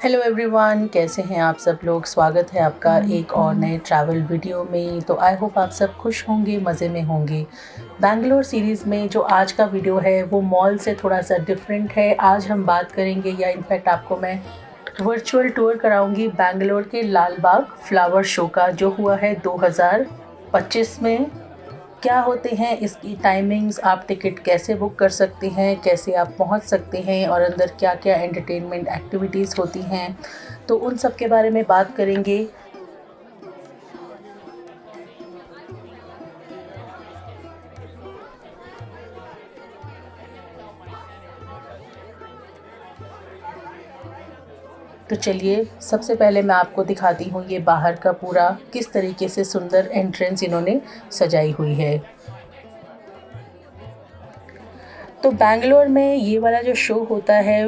Hello everyone, कैसे हैं आप सब लोग। स्वागत है आपका एक और नए ट्रैवल वीडियो में। तो आई होप आप सब खुश होंगे, मज़े में होंगे। बैंगलोर सीरीज़ में जो आज का वीडियो है वो मॉल से थोड़ा सा डिफरेंट है। आज हम बात करेंगे या इनफैक्ट आपको मैं वर्चुअल टूर कराऊंगी बैंगलोर के लाल बाग फ्लावर शो का, जो हुआ है 2025 में। क्या होते हैं इसकी टाइमिंग्स, आप टिकट कैसे बुक कर सकते हैं, कैसे आप पहुंच सकते हैं और अंदर क्या क्या एंटरटेनमेंट एक्टिविटीज़ होती हैं, तो उन सब के बारे में बात करेंगे। तो चलिए सबसे पहले मैं आपको दिखाती हूँ ये बाहर का पूरा किस तरीके से सुंदर एंट्रेंस इन्होंने सजाई हुई है। तो बैंगलोर में ये वाला जो शो होता है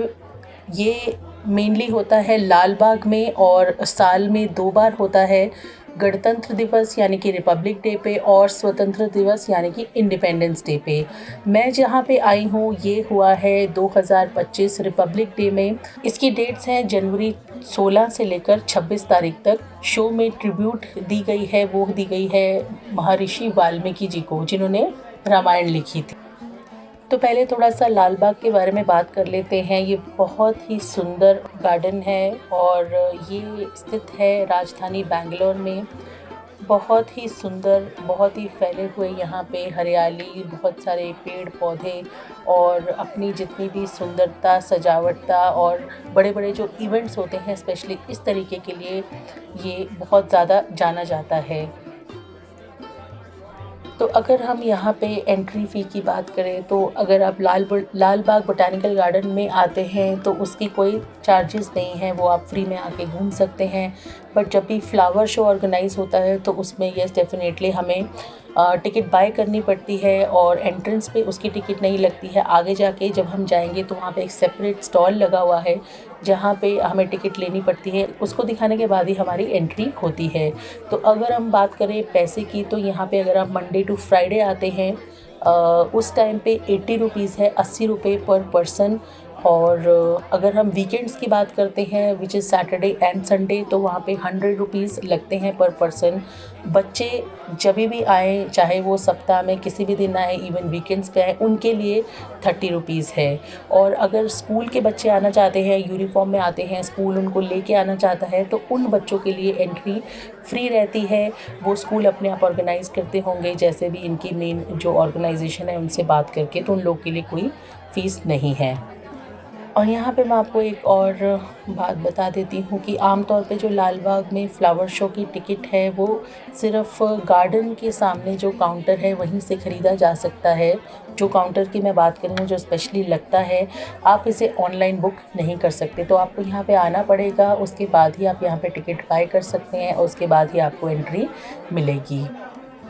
ये मेनली होता है लाल बाग में, और साल में 2 बार होता है। गणतंत्र दिवस यानी कि रिपब्लिक डे पे और स्वतंत्र दिवस यानी कि इंडिपेंडेंस डे पे। मैं जहाँ पे आई हूँ ये हुआ है 2025 रिपब्लिक डे में। इसकी डेट्स हैं जनवरी 16 से लेकर 26 तारीख तक। शो में ट्रिब्यूट दी गई है, वो दी गई है महर्षि वाल्मीकि जी को, जिन्होंने रामायण लिखी थी। तो पहले थोड़ा सा लाल बाग के बारे में बात कर लेते हैं। ये बहुत ही सुंदर गार्डन है और ये स्थित है राजधानी बैंगलोर में। बहुत ही सुंदर, बहुत ही फैले हुए यहाँ पे हरियाली, बहुत सारे पेड़ पौधे और अपनी जितनी भी सुंदरता, सजावटता और बड़े बड़े जो इवेंट्स होते हैं स्पेशली इस तरीके के लिए ये बहुत ज़्यादा जाना जाता है। तो अगर हम यहाँ पे एंट्री फ़ी की बात करें तो अगर आप लाल बाग बोटैनिकल गार्डन में आते हैं तो उसकी कोई चार्जेस नहीं है, वो आप फ्री में आके घूम सकते हैं। बट जब भी फ्लावर शो ऑर्गेनाइज़ होता है तो उसमें यस डेफिनेटली हमें टिकट बाय करनी पड़ती है और एंट्रेंस पे उसकी टिकट नहीं लगती है। आगे जाके जब हम जाएंगे तो वहाँ पे एक सेपरेट स्टॉल लगा हुआ है जहाँ पे हमें टिकट लेनी पड़ती है, उसको दिखाने के बाद ही हमारी एंट्री होती है। तो अगर हम बात करें पैसे की तो यहाँ पे अगर आप मंडे टू फ्राइडे आते हैं उस टाइम पे 80 रुपीज़ है, 80 रुपये पर पर्सन। और अगर हम वीकेंड्स की बात करते हैं which is Saturday and Sunday, तो वहाँ पे 100 रुपीज़ लगते हैं पर पर्सन। बच्चे जब भी आएँ, चाहे वो सप्ताह में किसी भी दिन आए, इवन वीकेंड्स पे आए, उनके लिए 30 रुपीज़ है। और अगर स्कूल के बच्चे आना चाहते हैं, यूनिफॉर्म में आते हैं, स्कूल उनको लेके आना चाहता है, तो उन बच्चों के लिए एंट्री फ्री रहती है। वो स्कूल अपने आप ऑर्गेनाइज़ करते होंगे, जैसे भी इनकी मेन जो ऑर्गेनाइजेशन है उनसे बात करके, तो उन लोग के लिए कोई फ़ीस नहीं है। और यहाँ पे मैं आपको एक और बात बता देती हूँ कि आमतौर पे जो लाल बाग में फ़्लावर शो की टिकट है वो सिर्फ़ गार्डन के सामने जो काउंटर है वहीं से ख़रीदा जा सकता है। जो काउंटर की मैं बात कर रही हूँ जो स्पेशली लगता है, आप इसे ऑनलाइन बुक नहीं कर सकते। तो आपको यहाँ पे आना पड़ेगा, उसके बाद ही आप यहाँ पे टिकट बाय कर सकते हैं और उसके बाद ही आपको एंट्री मिलेगी।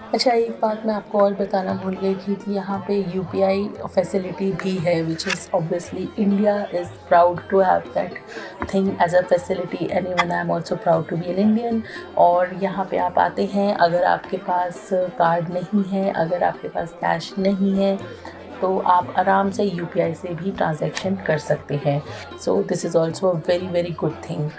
अच्छा, एक बात मैं आपको और बताना भूल गई थी कि यहाँ पे यूपीआई फैसिलिटी भी है, which is obviously India is proud to have that thing as a facility and even I am also proud to be an Indian. और यहाँ पे आप आते हैं, अगर आपके पास कार्ड नहीं है, अगर आपके पास कैश नहीं है, तो आप आराम से यूपीआई से भी ट्रांजैक्शन कर सकते हैं। So this is also a very very good thing.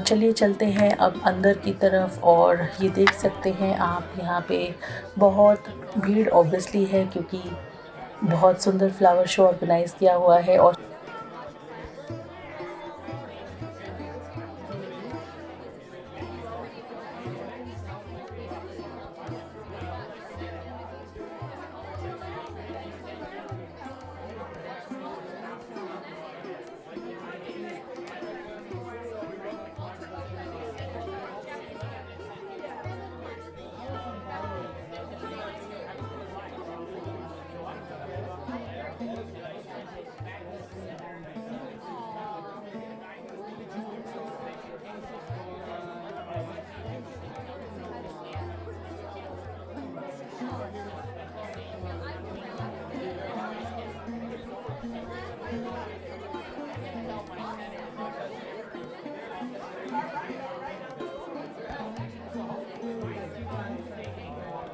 चलिए चलते हैं अब अंदर की तरफ, और ये देख सकते हैं आप यहाँ पे बहुत भीड़ ऑब्वियसली है क्योंकि बहुत सुंदर फ्लावर शो ऑर्गेनाइज़ किया हुआ है। और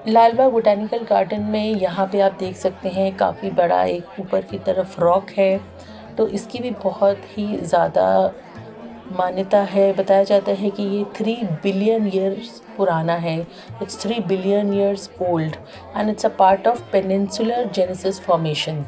लाल बाग बोटैनिकल गार्डन में यहाँ पे आप देख सकते हैं काफ़ी बड़ा एक ऊपर की तरफ रॉक है। तो इसकी भी बहुत ही ज़्यादा मान्यता है। बताया जाता है कि ये 3 बिलियन ईयर्स पुराना है। It's 3 billion years old and it's a part of peninsular genesis formation.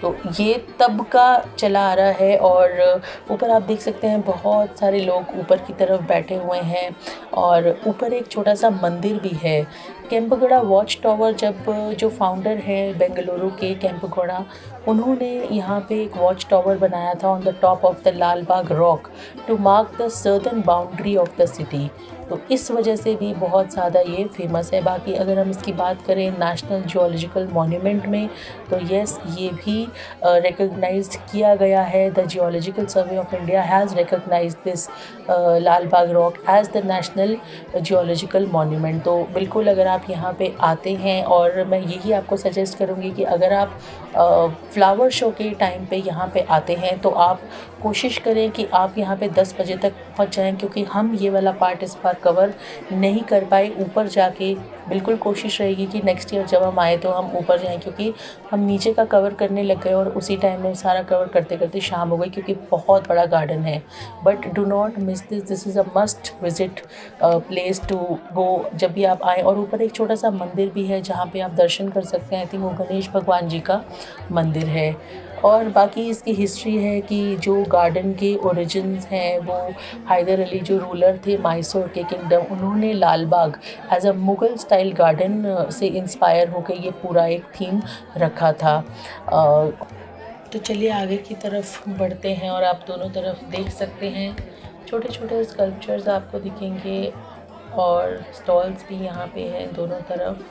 तो ये तब का चला आ रहा है। और ऊपर आप देख सकते हैं बहुत सारे लोग ऊपर की तरफ बैठे हुए हैं और ऊपर एक छोटा सा मंदिर भी है। केम्पगढ़ा वॉच टावर, जब जो फाउंडर हैं बेंगलुरु के केम्पगौड़ा, उन्होंने यहाँ पे एक वॉच टावर बनाया था on the top of the Lal Bagh rock to mark the southern boundary of the city. तो इस वजह से भी बहुत ज़्यादा ये फेमस है। बाकी अगर हम इसकी बात करें नेशनल जियोलॉजिकल मॉन्यूमेंट में, तो यस, ये भी रिकॉग्नाइज्ड किया गया है। The geological survey of India has recognized this Lal Bagh rock as the national geological monument. तो बिल्कुल अगर आप यहाँ पे आते हैं, और मैं यही आपको सजेस्ट करूँगी कि अगर आप फ्लावर शो के टाइम पे यहाँ पे आते हैं तो आप कोशिश करें कि आप यहाँ पे 10 बजे तक पहुँच जाएं, क्योंकि हम ये वाला पार्ट इस बार कवर नहीं कर पाए ऊपर जाके। बिल्कुल कोशिश रहेगी कि नेक्स्ट ईयर जब हम आए तो हम ऊपर जाएं, क्योंकि हम नीचे का कवर करने लग गए और उसी टाइम में सारा कवर करते करते शाम हो गई, क्योंकि बहुत बड़ा गार्डन है। But do not miss this is a must visit place to go जब भी आप आएँ। और ऊपर एक छोटा सा मंदिर भी है जहाँ पे आप दर्शन कर सकते हैं। आई थिंक वो गणेश भगवान जी का मंदिर है। और बाकी इसकी हिस्ट्री है कि जो गार्डन के ओरिजिन्स हैं वो हैदर अली जो रूलर थे मैसूर के किंगडम, उन्होंने Lal Bagh as a Mughal style garden से इंस्पायर होकर ये पूरा एक थीम रखा था। तो चलिए आगे की तरफ बढ़ते हैं और आप दोनों तरफ देख सकते हैं छोटे छोटे स्कल्पचर्स आपको दिखेंगे और स्टॉल्स भी यहाँ पे हैं दोनों तरफ।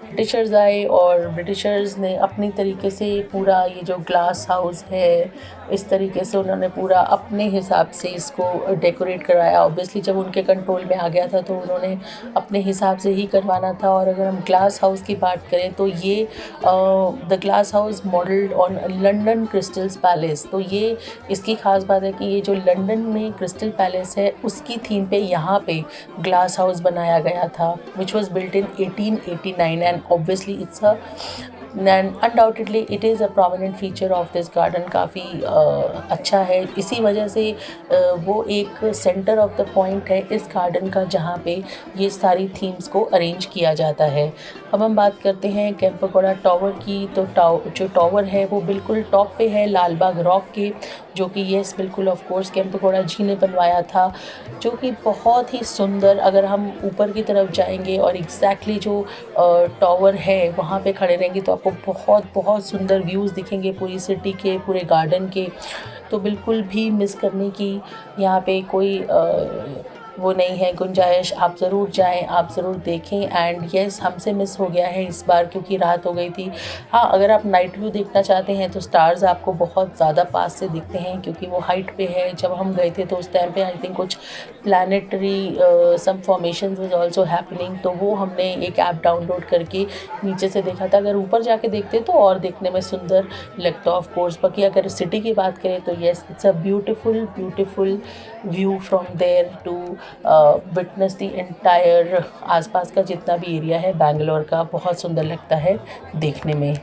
ब्रिटिशर्स आए और ब्रिटिशर्स ने अपनी तरीके से पूरा ये जो ग्लास हाउस है, इस तरीके से उन्होंने पूरा अपने हिसाब से इसको डेकोरेट करवाया। ऑब्वियसली जब उनके कंट्रोल में आ गया था तो उन्होंने अपने हिसाब से ही करवाना था। और अगर हम ग्लास हाउस की बात करें तो ये the glass house modelled on London crystals palace. तो ये इसकी ख़ास बात है कि ये जो लंदन में क्रिस्टल पैलेस है उसकी थीम पे यहाँ पे ग्लास हाउस बनाया गया था, which was built in 1889 and obviously it's a and undoubtedly it is a prominent feature of this garden। काफ़ी अच्छा है, इसी वजह से वो एक सेंटर ऑफ द पॉइंट है इस गार्डन का जहाँ पे ये सारी थीम्स को अरेंज किया जाता है। अब हम बात करते हैं केम्पगौड़ा टावर की। तो जो टावर है वो बिल्कुल टॉप पे है लाल बाग रॉक के, जो कि यस बिल्कुल ऑफ कोर्स केम्पगौड़ा जी ने बनवाया था, जो कि बहुत ही सुंदर। अगर हम ऊपर की तरफ जाएंगे और एग्जैक्टली जो टावर है वहाँ पे खड़े रहेंगे तो आपको बहुत बहुत सुंदर व्यूज़ दिखेंगे पूरी सिटी के, पूरे गार्डन के। तो बिल्कुल भी मिस करने की यहाँ पे कोई वो नहीं है गुंजाइश। आप ज़रूर जाएँ, आप ज़रूर देखें। एंड येस, हमसे मिस हो गया है इस बार क्योंकि रात हो गई थी। हाँ, अगर आप नाइट व्यू देखना चाहते हैं तो स्टार्स आपको बहुत ज़्यादा पास से दिखते हैं क्योंकि वो हाइट पे है। जब हम गए थे तो उस टाइम पे आई थिंक कुछ planetary some formations was also happening, तो वो हमने एक ऐप डाउनलोड करके नीचे से देखा था। अगर ऊपर जाके देखते तो और देखने में सुंदर लगता ऑफ कोर्स। बाकी अगर सिटी की बात करें तो yes, it's a beautiful beautiful view from there to witness the entire आसपास का जितना भी एरिया है बैंगलोर का, बहुत सुंदर लगता है देखने में।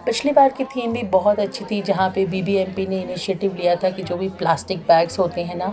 पिछली बार की थीम भी बहुत अच्छी थी जहाँ पे बीबीएमपी ने इनिशिएटिव लिया था कि जो भी प्लास्टिक बैग्स होते हैं ना,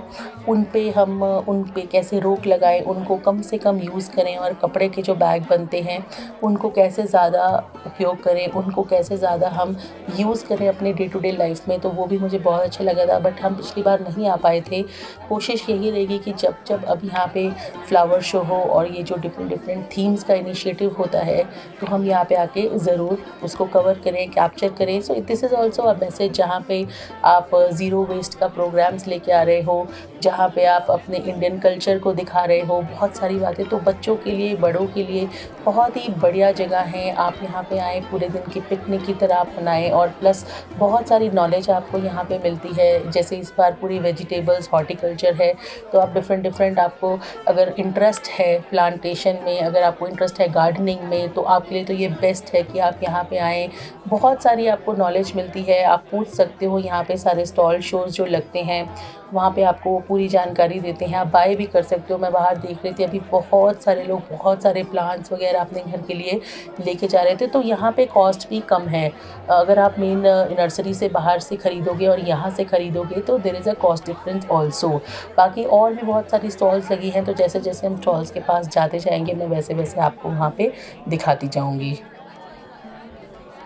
उन पे कैसे रोक लगाएं, उनको कम से कम यूज़ करें और कपड़े के जो बैग बनते हैं उनको कैसे ज़्यादा उपयोग करें, उनको कैसे ज़्यादा हम यूज़ करें अपने डे टू डे लाइफ में। तो वो भी मुझे बहुत अच्छा लगा था, बट हम पिछली बार नहीं आ पाए थे। कोशिश यही रहेगी कि जब जब अब यहाँ पे फ्लावर शो हो और ये जो डिफरेंट डिफरेंट थीम्स का इनिशिएटिव होता है तो हम यहाँ पे आके ज़रूर उसको कवर करें, कैप्चर करें। So this is also a message जहाँ पे आप ज़ीरो वेस्ट का प्रोग्राम्स लेके आ रहे हो, जहाँ पे आप अपने इंडियन कल्चर को दिखा रहे हो, बहुत सारी बातें। तो बच्चों के लिए, बड़ों के लिए बहुत ही बढ़िया जगह है। आप यहाँ पे आएँ, पूरे दिन की पिकनिक की तरह आप मनाएँ और प्लस बहुत सारी नॉलेज आपको यहाँ पे मिलती है। जैसे इस बार पूरी वेजिटेबल्स हॉर्टिकल्चर है, तो आप डिफरेंट डिफरेंट, आपको अगर इंटरेस्ट है प्लांटेशन में, अगर आपको इंटरेस्ट है गार्डनिंग में, तो आपके लिए तो ये बेस्ट है कि आप यहाँ पे आएँ। बहुत सारी आपको नॉलेज मिलती है, आप पूछ सकते हो। यहाँ पे सारे स्टॉल शोज़ जो लगते हैं वहाँ पे आपको वो पूरी जानकारी देते हैं, आप बाय भी कर सकते हो। मैं बाहर देख रही थी अभी बहुत सारे लोग बहुत सारे प्लांट्स वगैरह अपने घर के लिए लेके जा रहे थे। तो यहाँ पे कॉस्ट भी कम है। अगर आप मेन नर्सरी से बाहर से ख़रीदोगे और यहाँ से ख़रीदोगे तो there is a cost difference also. बाकी और भी बहुत सारी स्टॉल्स लगी हैं, तो जैसे जैसे हम स्टॉल्स के पास जाते जाएंगे मैं वैसे वैसे आपको वहाँ पे दिखाती जाऊँगी।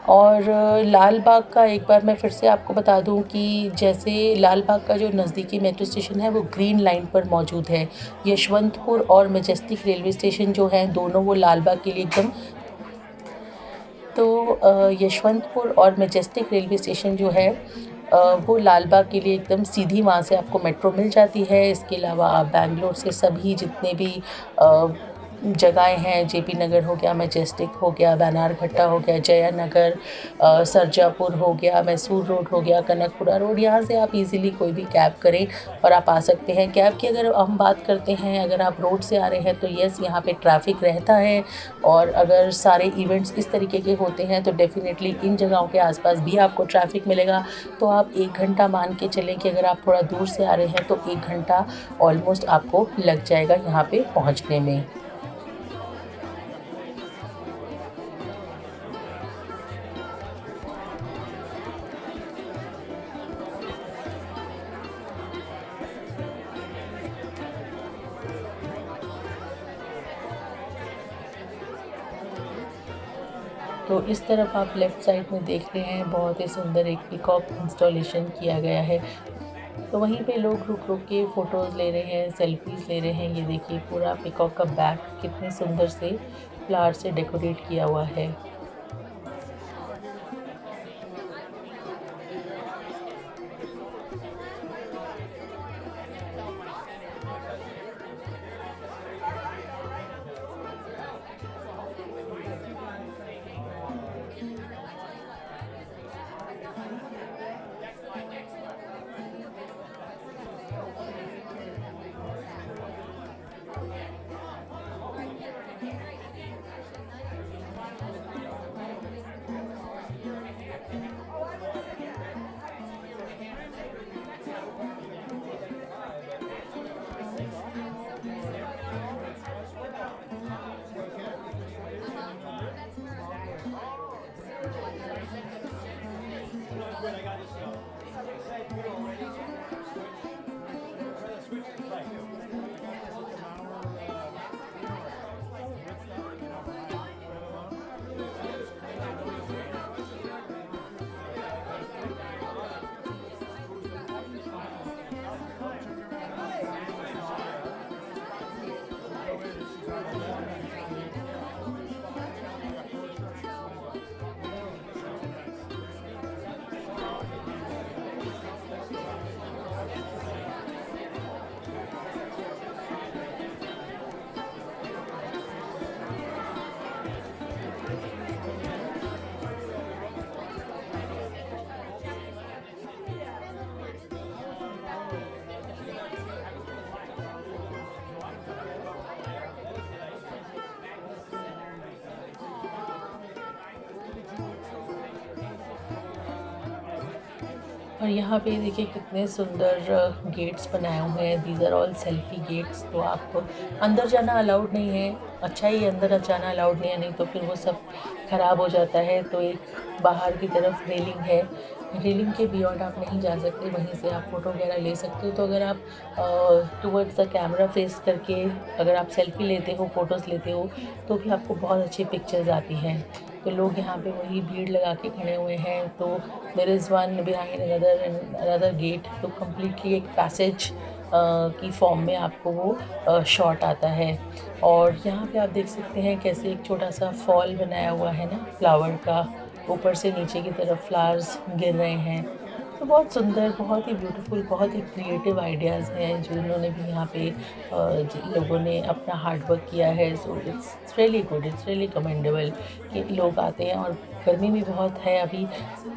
और लाल बाग का एक बार मैं फिर से आपको बता दूं कि जैसे लाल बाग का जो नज़दीकी मेट्रो स्टेशन है वो ग्रीन लाइन पर मौजूद है। यशवंतपुर और मैजेस्टिक रेलवे स्टेशन जो हैं दोनों वो लाल बाग के लिए एकदम, तो यशवंतपुर और मैजेस्टिक रेलवे स्टेशन जो है वो लाल बाग के लिए एकदम सीधी, वहाँ से आपको मेट्रो मिल जाती है। इसके अलावा आप बैंगलोर से सभी जितने भी जगहें हैं, जेपी नगर हो गया, मैजेस्टिक हो गया, बनारघट्टा हो गया, जया नगर, सरजापुर हो गया, मैसूर रोड हो गया, कनकपुरा रोड, यहाँ से आप इजीली कोई भी कैब करें और आप आ सकते हैं। कैब की अगर हम बात करते हैं, अगर आप रोड से आ रहे हैं तो येस यहाँ पे ट्रैफिक रहता है। और अगर सारे इवेंट्स इस तरीके के होते हैं तो डेफिनेटली इन जगहों के आसपास भी आपको ट्रैफिक मिलेगा। तो आप 1 घंटा मान के चलें कि अगर आप थोड़ा दूर से आ रहे हैं तो 1 घंटा ऑलमोस्ट आपको लग जाएगा यहाँ पे पहुँचने में। तो इस तरफ आप लेफ़्ट साइड में देख रहे हैं बहुत ही सुंदर एक पीकॉक इंस्टॉलेशन किया गया है। तो वहीं पे लोग रुक रुक के फ़ोटोज़ ले रहे हैं, सेल्फीज़ ले रहे हैं। ये देखिए पूरा पीकॉक का बैक कितने सुंदर से फ्लावर से डेकोरेट किया हुआ है। और यहाँ पे देखिए कितने सुंदर गेट्स बनाए हुए हैं। These are all selfie gates. तो आप अंदर जाना अलाउड नहीं है। अच्छा ही अंदर जाना अलाउड नहीं है, नहीं तो फिर वो सब ख़राब हो जाता है। तो एक बाहर की तरफ रेलिंग है। रेलिंग के बियॉन्ड आप नहीं जा सकते, वहीं से आप फ़ोटो वगैरह ले सकते हो। तो अगर आप टुवर्ड्स द कैमरा फेस करके अगर आप सेल्फ़ी लेते हो, फ़ोटोज़ लेते हो, तो भी आपको बहुत अच्छी पिक्चर्स आती हैं। तो लोग यहाँ पे वही भीड़ लगा के खड़े हुए हैं। तो there is one behind another and another gate. तो कम्प्लीटली एक पैसेज की फॉर्म में आपको वो शॉट आता है। और यहाँ पे आप देख सकते हैं कैसे एक छोटा सा फॉल बनाया हुआ है ना फ्लावर का, ऊपर से नीचे की तरफ फ्लावर्स गिर रहे हैं। तो बहुत सुंदर, बहुत ही ब्यूटीफुल, बहुत ही क्रिएटिव आइडियाज़ हैं जो इन्होंने भी यहाँ पे लोगों ने अपना हार्ड वर्क किया है। So it's really good, it's really commendable कि लोग आते हैं। और गर्मी भी बहुत है अभी,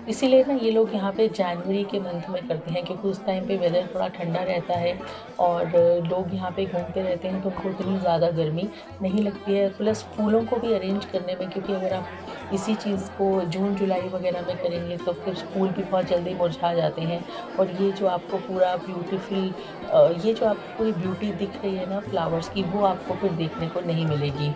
इसीलिए ना ये लोग यहाँ पे जनवरी के मंथ में करते हैं, क्योंकि उस टाइम पे वेदर थोड़ा ठंडा रहता है और लोग यहाँ पे घूमते रहते हैं, तो उनको इतनी ज़्यादा गर्मी नहीं लगती है। प्लस फूलों को भी अरेंज करने में, क्योंकि अगर आप इसी चीज़ को जून जुलाई वगैरह में करेंगे तो फिर फूल भी बहुत जल्दी मुरझा जाते हैं। और ये जो आपको पूरा ब्यूटीफुल ये जो आपको पूरी ब्यूटी दिख रही है ना फ्लावर्स की, वो आपको फिर देखने को नहीं मिलेगी।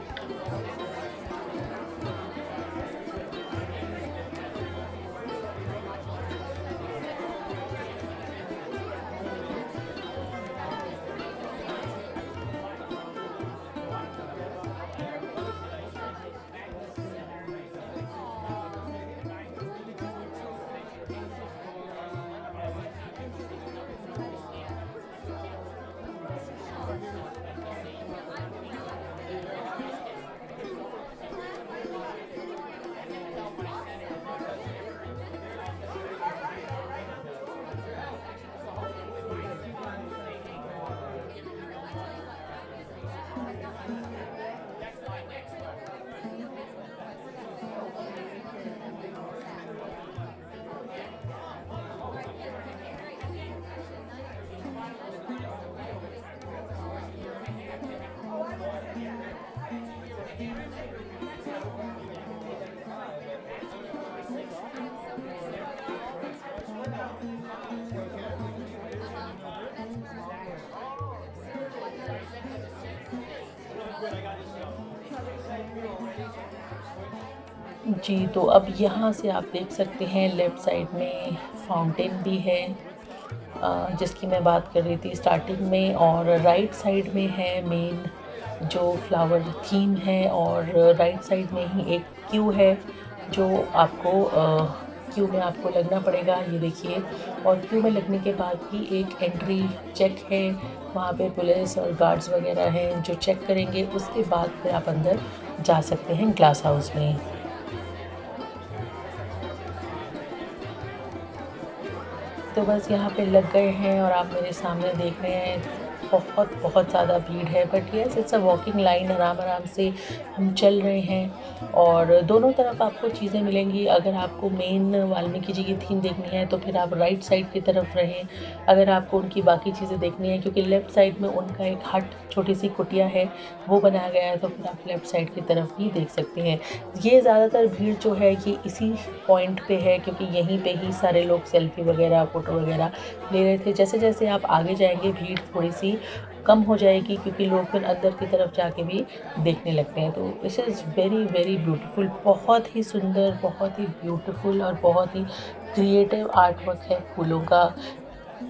जी, तो अब यहाँ से आप देख सकते हैं लेफ़्ट साइड में फाउंटेन भी है, जिसकी मैं बात कर रही थी स्टार्टिंग में। और राइट साइड में है मेन जो फ्लावर थीम है। और राइट साइड में ही एक क्यू है जो आपको क्यू में आपको लगना पड़ेगा, ये देखिए। और क्यू में लगने के बाद ही एक एंट्री चेक है, वहाँ पे पुलिस और गार्ड्स वगैरह हैं जो चेक करेंगे। उसके बाद फिर आप अंदर जा सकते हैं ग्लास हाउस में। तो बस यहाँ पे लग गए हैं और आप मेरे सामने देख रहे हैं बहुत बहुत ज़्यादा भीड़ है। But yes, it's a walking line, आराम आराम से हम चल रहे हैं। और दोनों तरफ आपको चीज़ें मिलेंगी। अगर आपको मेन वाल्मीकि जी की थीम देखनी है तो फिर आप राइट साइड की तरफ रहें। अगर आपको उनकी बाकी चीज़ें देखनी है, क्योंकि लेफ़्ट साइड में उनका एक हट, छोटी सी कुटिया है, वो बनाया गया है, तो फिर आप लेफ़्ट साइड की तरफ भी देख सकते हैं। ये ज़्यादातर भीड़ जो है ये इसी पॉइंट पे है, क्योंकि यहीं पे ही सारे लोग सेल्फ़ी वगैरह, फ़ोटो वगैरह ले रहे थे। जैसे जैसे आप आगे जाएंगे भीड़ थोड़ी सी कम हो जाएगी, क्योंकि लोग फिर अंदर की तरफ जाके भी देखने लगते हैं। तो this is very very beautiful, बहुत ही सुंदर, बहुत ही ब्यूटीफुल और बहुत ही क्रिएटिव आर्ट वर्क है फूलों का।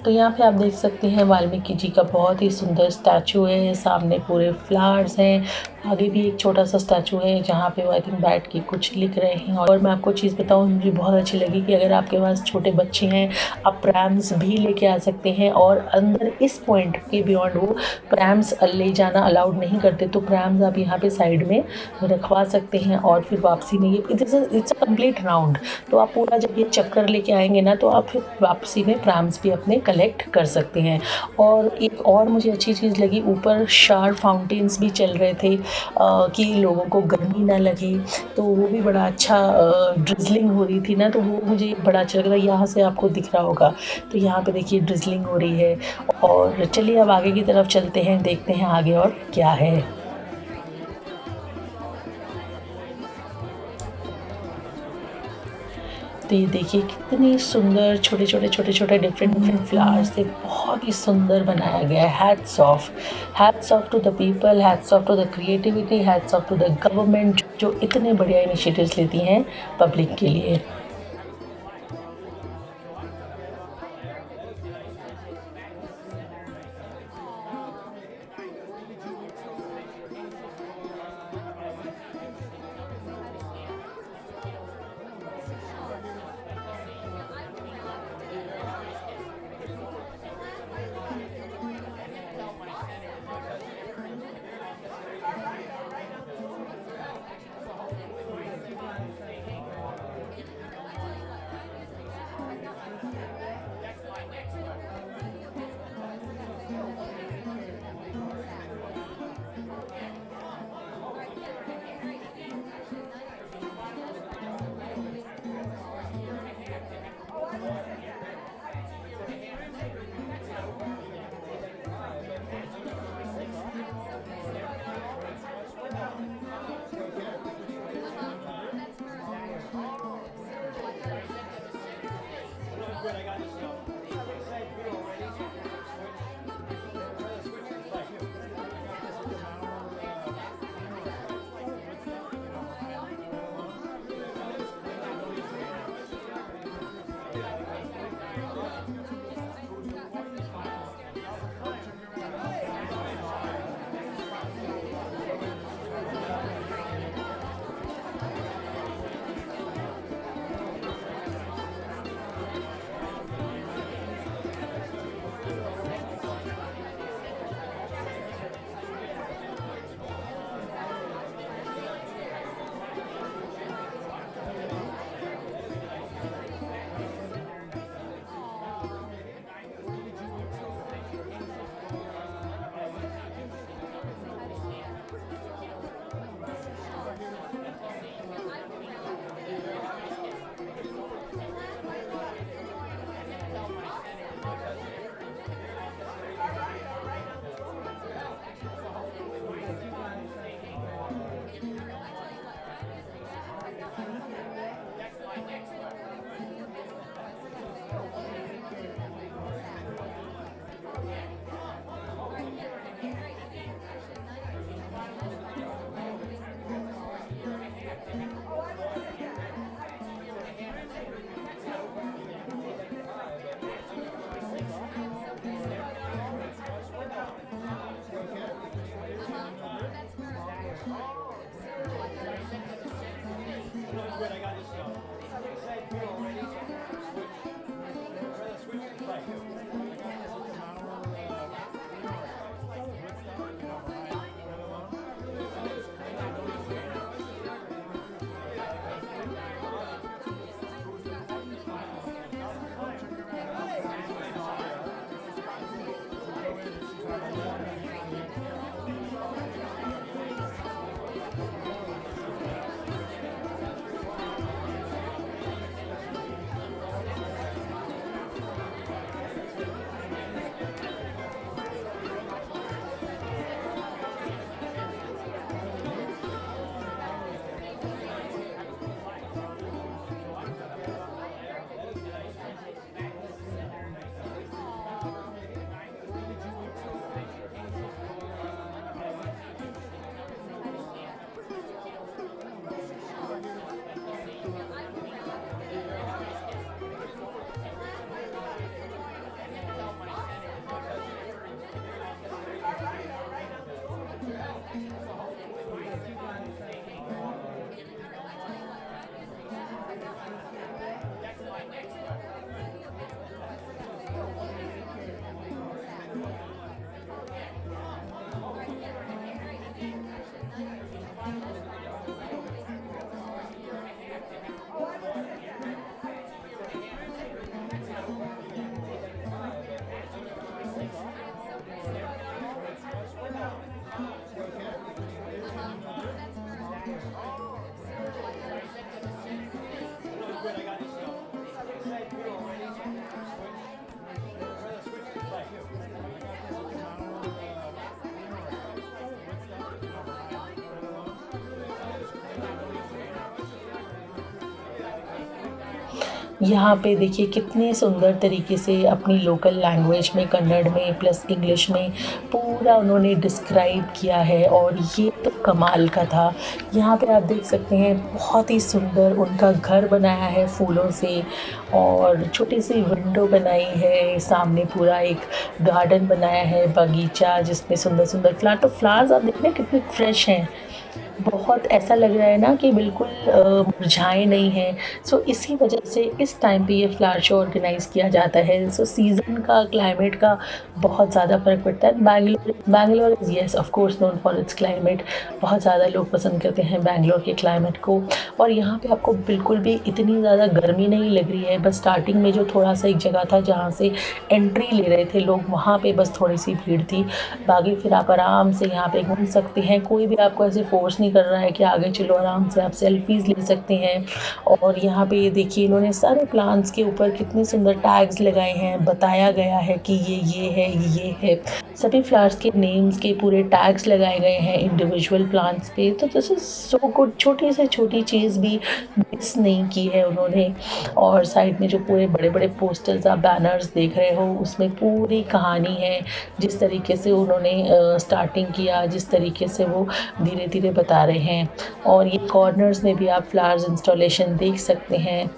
तो यहाँ पे आप देख सकते हैं वाल्मीकि जी का बहुत ही सुंदर स्टैचू है, सामने पूरे फ्लावर्स हैं। आगे भी एक छोटा सा स्टैचू है जहाँ पे वो आई थिंक बैठ के कुछ लिख रहे हैं। और मैं आपको चीज़ बताऊँ, मुझे बहुत अच्छी लगी कि अगर आपके पास छोटे बच्चे हैं, आप प्रैम्स भी लेके आ सकते हैं। और अंदर इस पॉइंट के बियॉन्ड वो प्रैम्स ले जाना अलाउड नहीं करते, तो प्रैम्स आप यहाँ पे साइड में रखवा सकते हैं। और फिर वापसी में ये इट्स अ कंप्लीट राउंड, तो आप पूरा जब ये चक्कर लेके आएंगे ना, तो आप फिर वापसी में प्रैम्स भी अपने कलेक्ट कर सकते हैं। और एक और मुझे अच्छी चीज़ लगी, ऊपर शार फाउंटेन्स भी चल रहे थे कि लोगों को गर्मी ना लगे, तो वो भी बड़ा अच्छा ड्रिज़लिंग हो रही थी ना, तो वो मुझे बड़ा अच्छा लग रहा है। यहाँ से आपको दिख रहा होगा, तो यहाँ पे देखिए ड्रिज़लिंग हो रही है। और चलिए अब आगे की तरफ चलते हैं, देखते हैं आगे और क्या है। तो ये देखिए कितनी सुंदर छोटे-छोटे डिफरेंट डिफरेंट फ्लावर्स से बहुत ही सुंदर बनाया गया है। Hats off to the people, hats off to the creativity, hats off to the government जो इतने बढ़िया इनिशिएटिव्स लेती हैं पब्लिक के लिए। यहाँ पे देखिए कितने सुंदर तरीके से अपनी लोकल लैंग्वेज में, कन्नड़ में प्लस इंग्लिश में पूरा उन्होंने डिस्क्राइब किया है, और ये तो कमाल का था। यहाँ पे आप देख सकते हैं बहुत ही सुंदर उनका घर बनाया है फूलों से, और छोटी सी विंडो बनाई है, सामने पूरा एक गार्डन बनाया है, बगीचा जिसमें सुंदर सुंदर फ्लावर, तो फ्लावर्स आप देख रहे हैं कितने फ्रेश हैं। बहुत ऐसा लग रहा है ना कि बिल्कुल मुरझाए नहीं हैं। सो इसी वजह से इस टाइम पे ये फ्लावर शो ऑर्गेनाइज़ किया जाता है। सो सीज़न का, क्लाइमेट का बहुत ज़्यादा फ़र्क पड़ता है। Bangalore is yes of course known for its climate. बहुत ज़्यादा लोग पसंद करते हैं बैंगलोर के क्लाइमेट को, और यहाँ पे आपको बिल्कुल भी इतनी ज़्यादा गर्मी नहीं लग रही है। बस स्टार्टिंग में जो थोड़ा-सा एक जगह था जहाँ से एंट्री ले रहे थे लोग, वहाँ पे बस थोड़ी-सी भीड़ थी। बाकी फिर आप आराम से यहाँ पे घूम सकते हैं, कोई भी आपको ऐसे फ़ोर्स नहीं कर रहा है कि आगे चलो, आराम से आप सेल्फ़ीज़ ले सकते हैं। और यहाँ पे ये देखिए इन्होंने सारे प्लांट्स के ऊपर कितने सुंदर टैग्स लगाए हैं, बताया गया है कि ये है, ये है। सभी फ्लावर्स के नेम्स के पूरे टैग्स लगाए गए हैं इंडिविजुअल प्लांट्स पे, तो दिस इज़ सो गुड। छोटी से छोटी चीज़ भी मिस नहीं की है उन्होंने। और साइड में जो पूरे बड़े-बड़े पोस्टर्स, आप बैनर्स देख रहे हो, उसमें पूरी कहानी है। जिस तरीके से उन्होंने स्टार्टिंग किया, जिस तरीके से वो धीरे-धीरे बता रहे हैं। और ये कॉर्नर्स में भी आप फ्लावर्स इंस्टॉलेशन देख सकते हैं।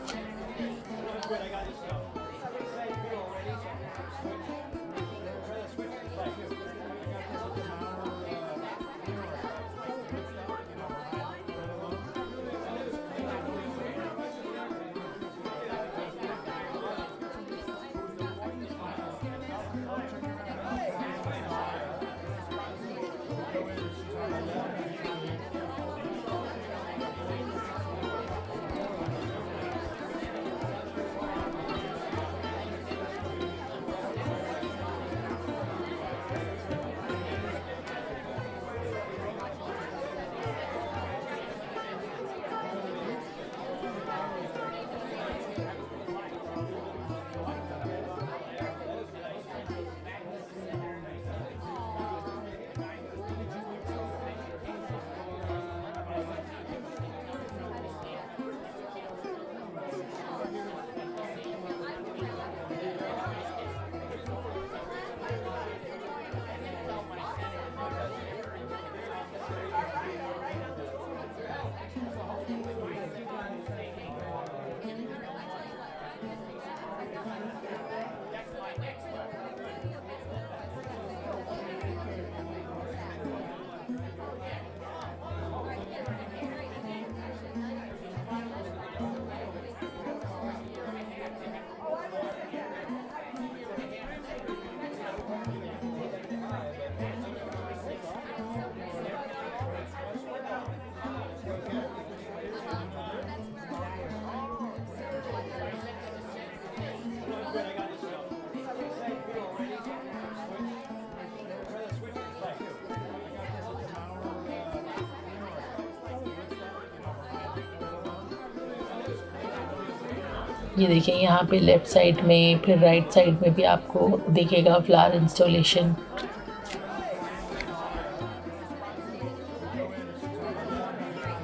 ये देखिए यहाँ पे लेफ़्ट साइड में, फिर राइट साइड में भी आपको दिखेगा फ्लावर इंस्टॉलेशन।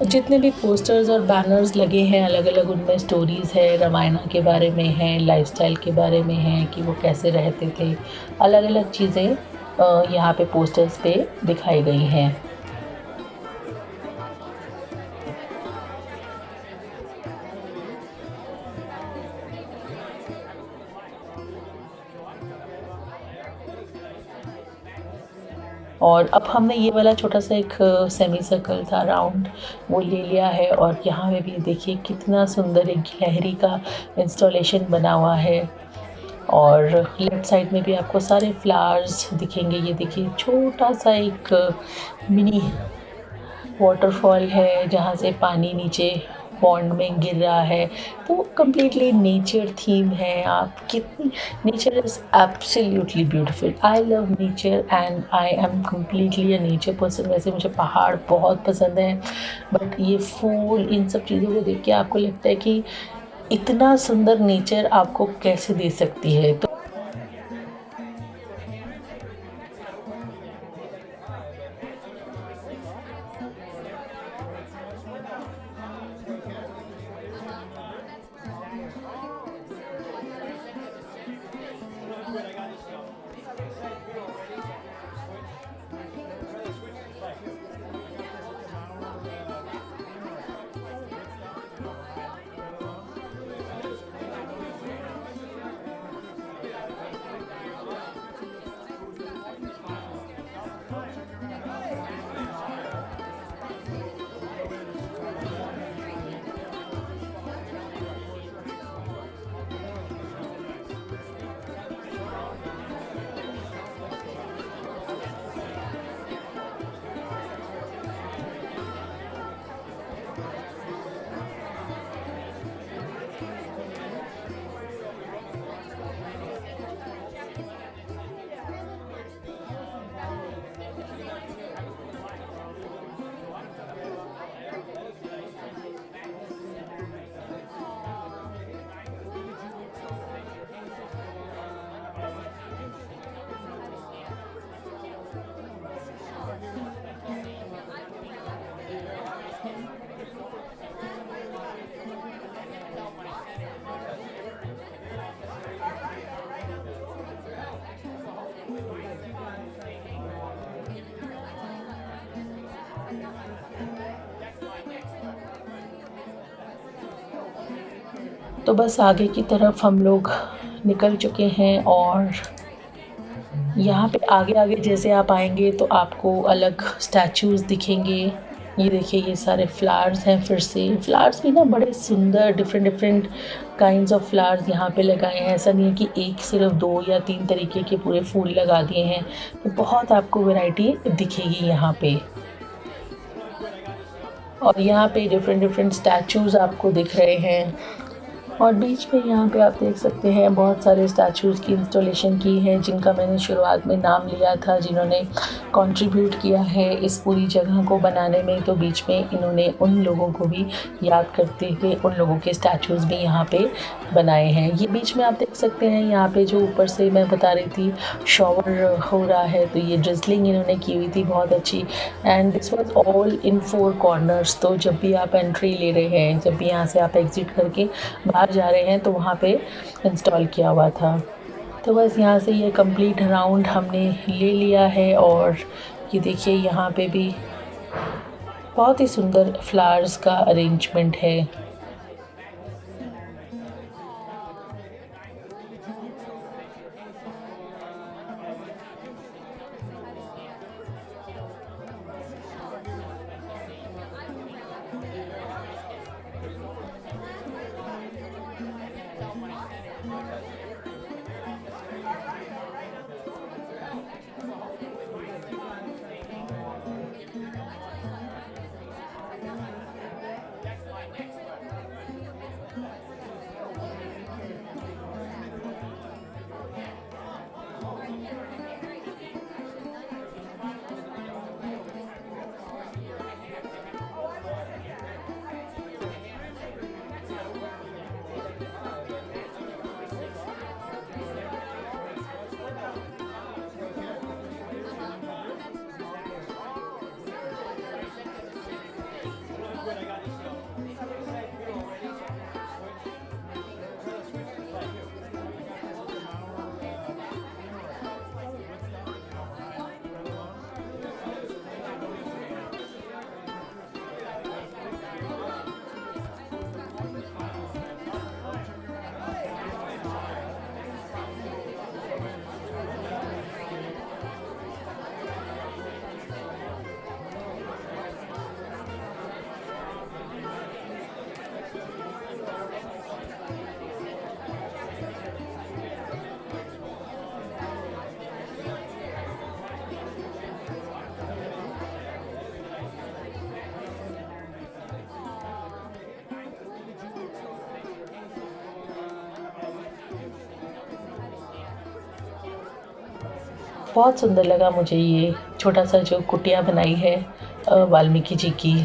जितने भी पोस्टर्स और बैनर्स लगे हैं अलग-अलग, उनमें स्टोरीज़ है, रामायण के बारे में है, लाइफ़स्टाइल के बारे में है कि वो कैसे रहते थे। अलग-अलग चीज़ें यहाँ पे पोस्टर्स पे दिखाई गई हैं। और अब हमने ये वाला छोटा-सा एक सेमी सर्कल था राउंड, वो ले लिया है, और यहाँ पे भी देखिए कितना सुंदर एक गिलहरी का इंस्टॉलेशन बना हुआ है। और लेफ़्ट साइड में भी आपको सारे फ्लावर्स दिखेंगे। ये देखिए छोटा-सा एक मिनी वॉटरफॉल है जहाँ से पानी नीचे पॉन्ड में गिर रहा है। तो कंप्लीटली नेचर थीम है। आप कितनी, nature is absolutely beautiful. I love nature and I am completely a nature person. वैसे मुझे पहाड़ बहुत पसंद हैं, बट ये फूल, इन सब चीज़ों को देख के आपको लगता है कि इतना सुंदर नेचर आपको कैसे दे सकती है। तो तो बस आगे की तरफ हम लोग निकल चुके हैं और यहाँ पे आगे आगे जैसे आप आएंगे तो आपको अलग स्टैचूज़ दिखेंगे। ये देखिए ये सारे फ्लावर्स हैं, फिर से फ्लावर्स भी ना बड़े सुंदर different different kinds of flowers यहाँ पे लगाए हैं। ऐसा नहीं है कि एक सिर्फ 2 या 3 तरीके के पूरे फूल लगा दिए हैं, तो बहुत आपको वैरायटी दिखेगी यहाँ पे। और यहाँ पे डिफरेंट डिफरेंट स्टैचूज़ आपको दिख रहे हैं और बीच में यहाँ पे आप देख सकते हैं बहुत सारे स्टैचूज़ की इंस्टॉलेशन की है, जिनका मैंने शुरुआत में नाम लिया था, जिन्होंने कंट्रीब्यूट किया है इस पूरी जगह को बनाने में। तो बीच में इन्होंने उन लोगों को भी याद करते हुए उन लोगों के स्टैचूज़ भी यहाँ पे बनाए हैं। ये बीच में आप देख सकते हैं यहाँ पे जो ऊपर से मैं बता रही थी शॉवर हो रहा है, तो ये ड्रिजलिंग इन्होंने की हुई थी बहुत अच्छी। And this was all in 4 corners. तो जब भी आप एंट्री ले रहे हैं, जब भी यहाँ से आप एग्ज़िट करके बाहर जा रहे हैं, तो वहाँ पे इंस्टॉल किया हुआ था। तो बस यहाँ से ये कंप्लीट राउंड हमने ले लिया है और ये देखिए यहाँ पे भी बहुत ही सुंदर फ्लावर्स का अरेंजमेंट है। बहुत सुंदर लगा मुझे ये छोटा सा जो कुटिया बनाई है वाल्मीकि जी की।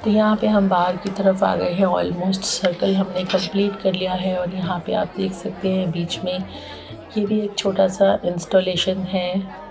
तो यहाँ पे हम बाहर की तरफ आ गए हैं। ऑलमोस्ट सर्कल हमने कंप्लीट कर लिया है और यहाँ पे आप देख सकते हैं बीच में ये भी एक छोटा सा इंस्टॉलेशन है।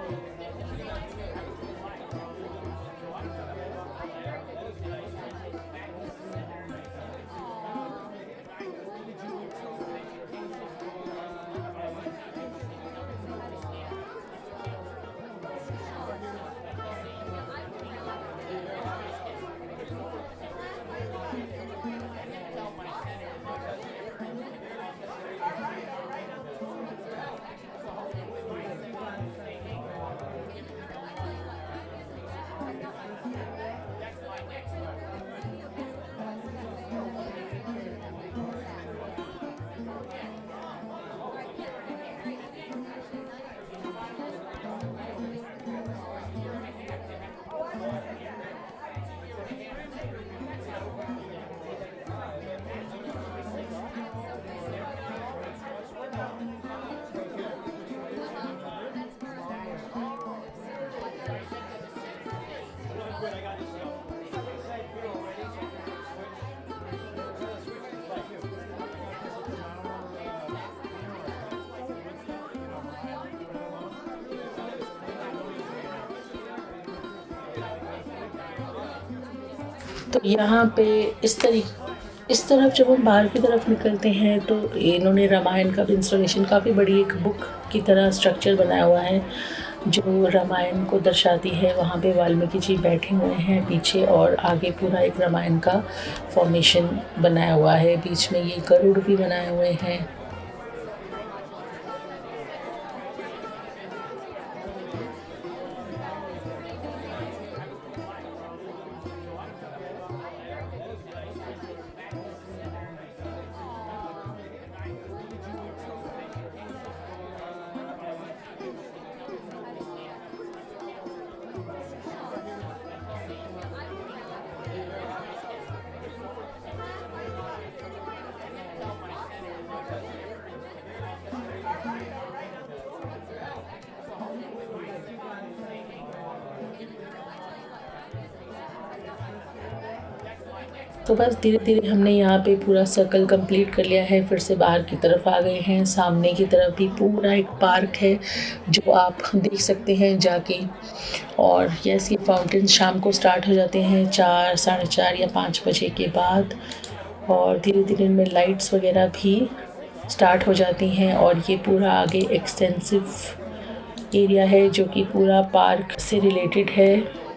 तो यहाँ पे इस तरफ जब हम बाहर की तरफ निकलते हैं तो इन्होंने रामायण का भी इंस्टॉलेशन काफ़ी बड़ी एक बुक की तरह स्ट्रक्चर बनाया हुआ है जो रामायण को दर्शाती है। वहाँ पे वाल्मीकि जी बैठे हुए हैं पीछे और आगे पूरा एक रामायण का फॉर्मेशन बनाया हुआ है। बीच में ये गरुड़ भी बनाए हुए हैं। तो बस धीरे धीरे हमने यहाँ पे पूरा सर्कल कंप्लीट कर लिया है। फिर से बाहर की तरफ आ गए हैं। सामने की तरफ भी पूरा एक पार्क है जो आप देख सकते हैं जाके। और यस, ये फाउंटेन शाम को स्टार्ट हो जाते हैं 4, साढ़े 4 या 5 बजे के बाद। और धीरे धीरे इनमें लाइट्स वगैरह भी स्टार्ट हो जाती हैं। और ये पूरा आगे एक्सटेंसिव एरिया है जो कि पूरा पार्क से रिलेटेड है।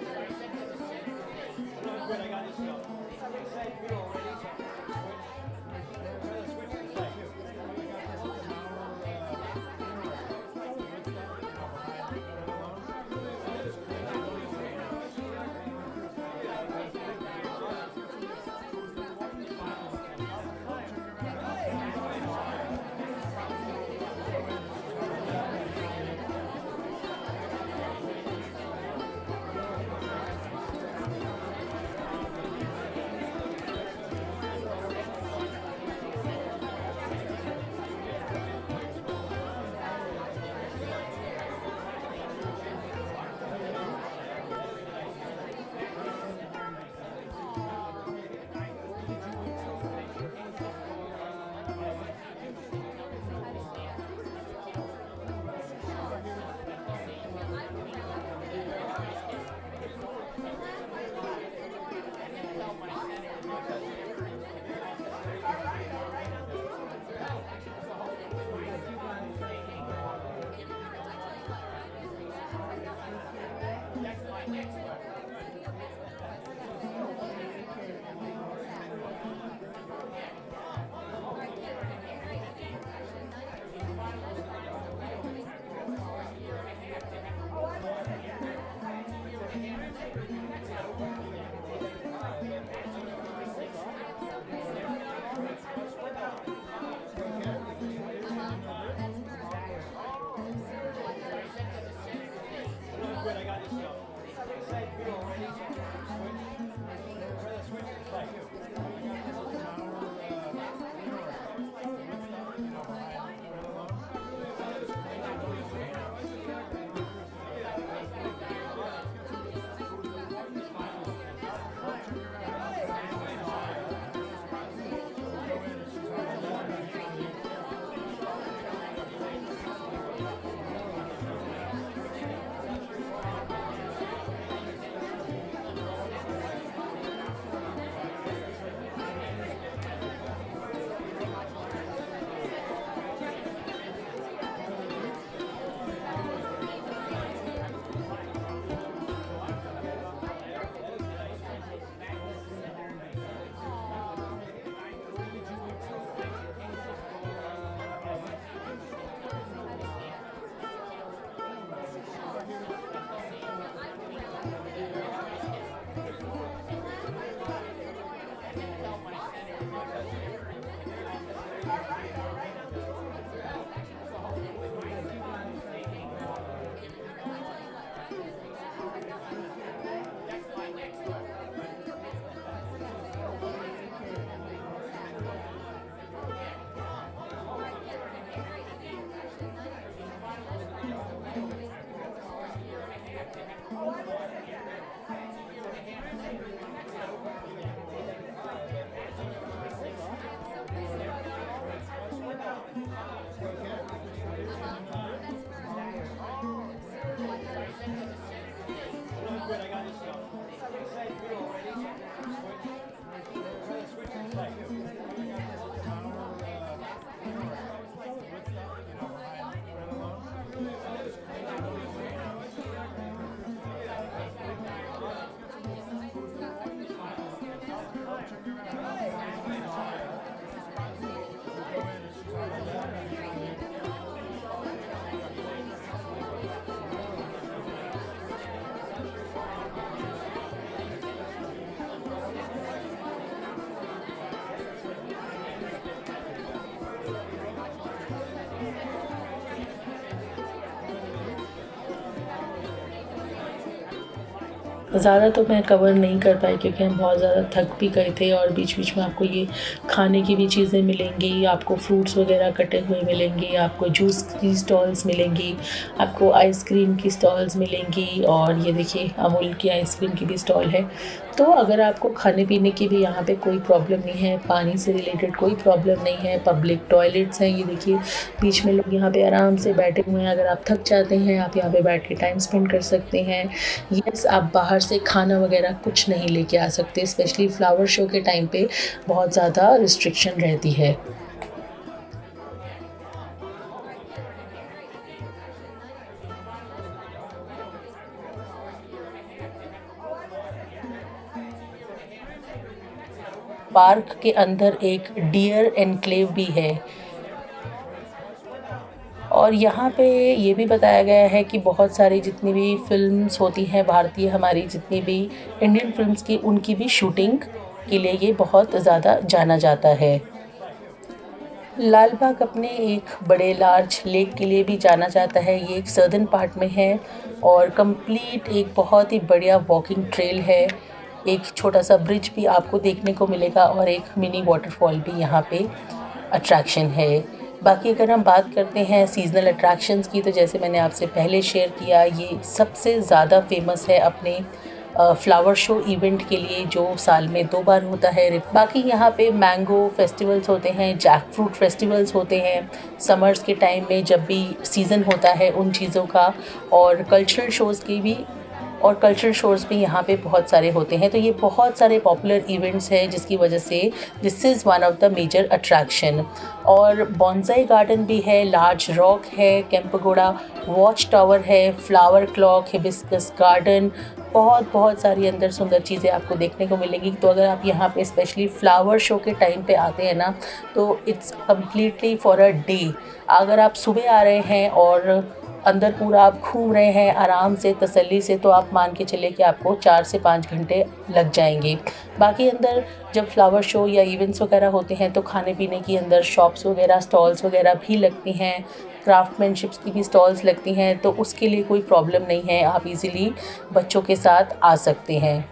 ज़्यादा तो मैं कवर नहीं कर पाई क्योंकि हम बहुत ज़्यादा थक भी गए थे और बीच-बीच में आपको ये खाने की भी चीज़ें मिलेंगी, आपको फ्रूट्स वग़ैरह कटे हुए मिलेंगे, आपको जूस की स्टॉल्स मिलेंगी, आपको आइसक्रीम की स्टॉल्स मिलेंगी और ये देखिए अमूल की आइसक्रीम की भी स्टॉल है। तो अगर आपको खाने-पीने की भी यहाँ पे कोई प्रॉब्लम नहीं है, पानी से रिलेटेड कोई प्रॉब्लम नहीं है, पब्लिक टॉयलेट्स हैं, ये देखिए बीच में लोग यहाँ पे आराम से बैठे हुए हैं। अगर आप थक जाते हैं, आप यहाँ पे बैठ के टाइम स्पेंड कर सकते हैं। यस, आप बाहर से खाना वगैरह कुछ नहीं लेके आ सकते, स्पेशली फ्लावर शो के टाइम पे बहुत ज़्यादा रिस्ट्रिक्शन रहती है। पार्क के अंदर एक डियर एन्क्लेव भी है और यहाँ पे ये भी बताया गया है कि बहुत सारी जितनी भी फ़िल्म्स होती हैं भारतीय, हमारी जितनी भी इंडियन फ़िल्म्स की, उनकी भी शूटिंग के लिए ये बहुत ज़्यादा जाना जाता है। लाल बाग अपने एक बड़े लार्ज लेक के लिए भी जाना जाता है। ये एक सदर्न पार्ट में है और कंप्लीट एक बहुत ही बढ़िया वॉकिंग ट्रेल है। एक छोटा-सा ब्रिज भी आपको देखने को मिलेगा और एक मिनी वॉटरफॉल भी यहाँ पे अट्रैक्शन है। बाकी अगर हम बात करते हैं सीज़नल अट्रैक्शंस की, तो जैसे मैंने आपसे पहले शेयर किया, ये सबसे ज़्यादा फ़ेमस है अपने फ्लावर शो इवेंट के लिए, जो साल में 2 बार होता है। बाकी यहाँ पे मैंगो फेस्टिवल्स होते हैं, जैक फ्रूट फेस्टिवल्स होते हैं, समर्स के टाइम में जब भी सीज़न होता है उन चीज़ों का, और कल्चरल शोज़ भी यहाँ पे बहुत सारे होते हैं। तो ये बहुत सारे पॉपुलर इवेंट्स हैं जिसकी वजह से this is one of the major attraction. और बॉन्साई गार्डन भी है, लार्ज रॉक है, केम्पगोड़ा वॉच टावर है, फ्लावर क्लॉक, हिबिस्कस गार्डन, बहुत सारी अंदर सुंदर चीज़ें आपको देखने को मिलेंगी। तो अगर आप यहाँ पे स्पेशली फ्लावर शो के टाइम पे आते हैं ना, तो it's completely for a day. अगर आप सुबह आ रहे हैं और अंदर पूरा आप घूम रहे हैं आराम से, तसल्ली से, तो आप मान के चलिए कि आपको 4 से 5 घंटे लग जाएंगे। बाकी अंदर जब फ्लावर शो या इवेंट्स वगैरह होते हैं तो खाने पीने की अंदर शॉप्स वगैरह, स्टॉल्स वगैरह भी लगती हैं, क्राफ्टमैनशिप्स की भी स्टॉल्स लगती हैं, तो उसके लिए कोई प्रॉब्लम नहीं है, आप इजीली बच्चों के साथ आ सकते हैं।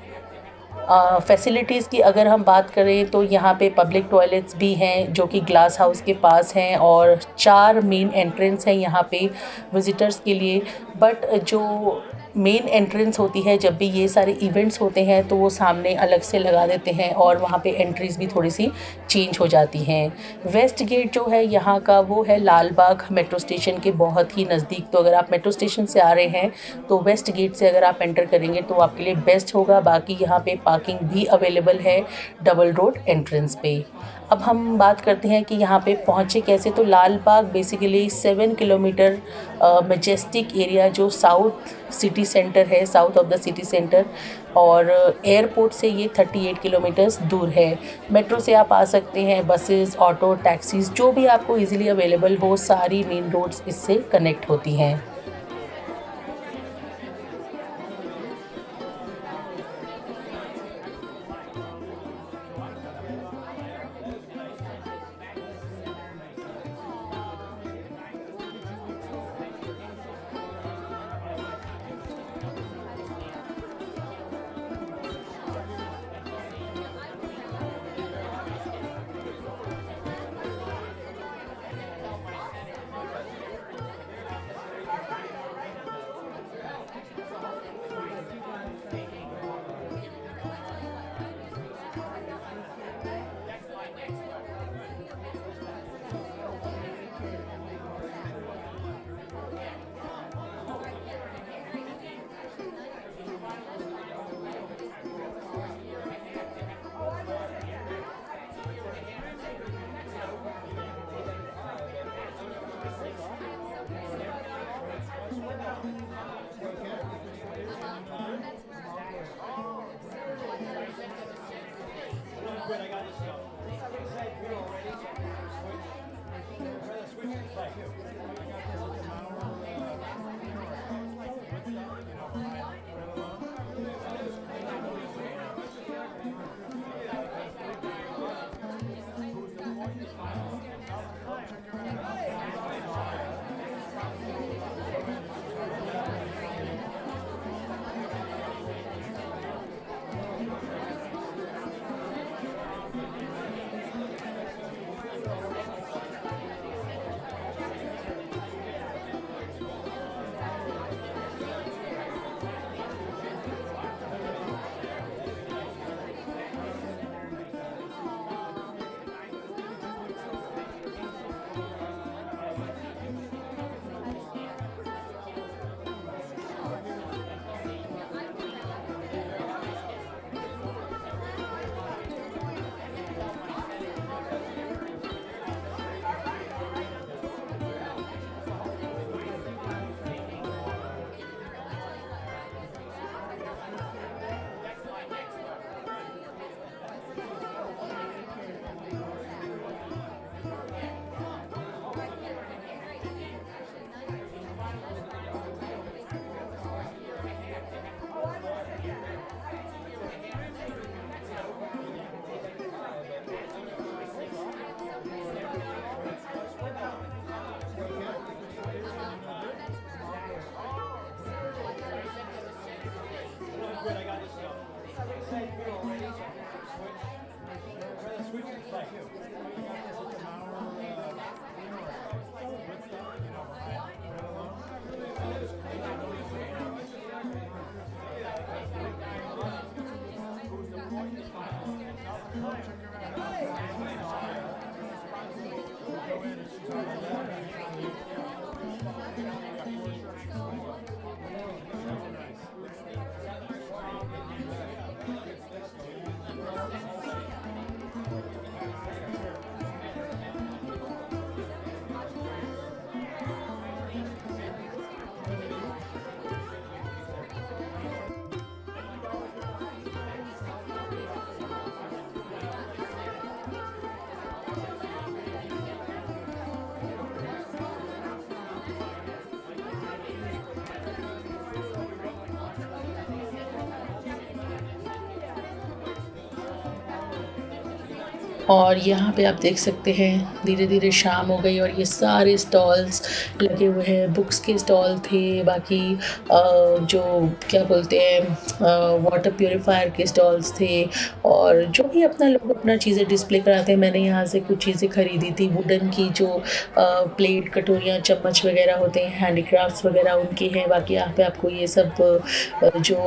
फैसिलिटीज़ की अगर हम बात करें तो यहाँ पे पब्लिक टॉयलेट्स भी हैं जो कि ग्लास हाउस के पास हैं, और 4 मेन एंट्रेंस हैं यहाँ पे विज़िटर्स के लिए। बट जो मेन एंट्रेंस होती है जब भी ये सारे इवेंट्स होते हैं, तो वो सामने अलग से लगा देते हैं और वहाँ पे एंट्रीज़ भी थोड़ी सी चेंज हो जाती हैं। वेस्ट गेट जो है यहाँ का, वो है लाल बाग मेट्रो स्टेशन के बहुत ही नज़दीक। तो अगर आप मेट्रो स्टेशन से आ रहे हैं तो वेस्ट गेट से अगर आप एंटर करेंगे तो आपके लिए बेस्ट होगा। बाकी यहाँ पे पार्किंग भी अवेलेबल है डबल रोड एंट्रेंस पे। अब हम बात करते हैं कि यहाँ पे पहुँचे कैसे। तो लाल बाग बेसिकली 7 किलोमीटर मैजेस्टिक एरिया जो साउथ सिटी सेंटर है, south of the city centre, और एयरपोर्ट से ये 38 किलोमीटर्स दूर है। मेट्रो से आप आ सकते हैं, बसेस, ऑटो, टैक्सीज़, जो भी आपको इजीली अवेलेबल हो, सारी मेन रोड्स इससे कनेक्ट होती हैं। और यहाँ पे आप देख सकते हैं धीरे धीरे शाम हो गई और ये सारे स्टॉल्स लगे हुए हैं। बुक्स के स्टॉल थे, बाकी जो क्या बोलते हैं वाटर प्योरीफायर के स्टॉल्स थे, और जो भी अपना लोग अपना चीज़ें डिस्प्ले कराते हैं। मैंने यहाँ से कुछ चीज़ें खरीदी थी, वुडन की जो प्लेट, कटोरियाँ, चम्मच वगैरह होते हैं, हैंडीक्राफ्ट्स वगैरह उनकी हैं। बाकी यहाँ पे आपको ये सब जो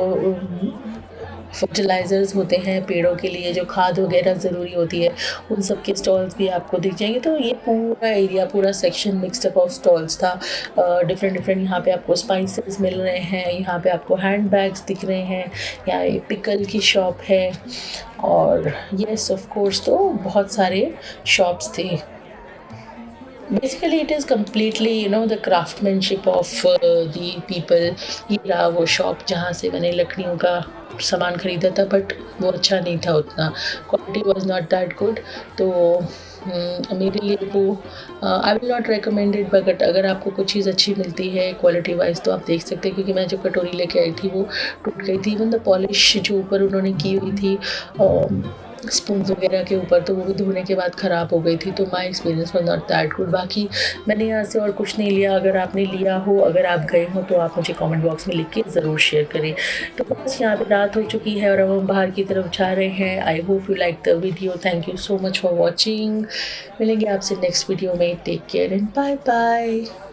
फर्टिलाइज़र्स होते हैं पेड़ों के लिए, जो खाद वगैरह ज़रूरी होती है, उन सब के स्टॉल्स भी आपको दिख जाएंगे। तो ये पूरा एरिया, पूरा section mixed up of stalls था। डिफरेंट डिफरेंट यहाँ पे आपको स्पाइसेस मिल रहे हैं, यहाँ पे आपको हैंड बैग्स दिख रहे हैं, यहाँ ये पिकल की शॉप है, और येस ऑफ कोर्स तो बहुत सारे शॉप्स थे। Basically it is completely the craftsmanship of the people. ये रहा वो शॉप जहाँ से मैंने लकड़ियों का सामान ख़रीदा था, बट वो अच्छा नहीं था उतना, quality was not that good. तो मेरे लिए वो I will not recommend it, but अगर आपको कुछ चीज़ अच्छी मिलती है क्वालिटी वाइज तो आप देख सकते हैं। क्योंकि मैं जो कटोरी लेके आई थी वो टूट गई थी, इवन द पॉलिश जो ऊपर उन्होंने की हुई थी स्पून वगैरह के ऊपर, तो वो भी धोने के बाद ख़राब हो गई थी। तो my experience was not that good. बाकी मैंने यहाँ से और कुछ नहीं लिया। अगर आपने लिया हो, अगर आप गए हो, तो आप मुझे कमेंट बॉक्स में लिख के ज़रूर शेयर करें। तो बस यहाँ पे रात हो चुकी है और अब हम बाहर की तरफ जा रहे हैं। I hope you like the video. Thank you so much for watching. मिलेंगे आपसे नेक्स्ट वीडियो में। Take care and bye bye.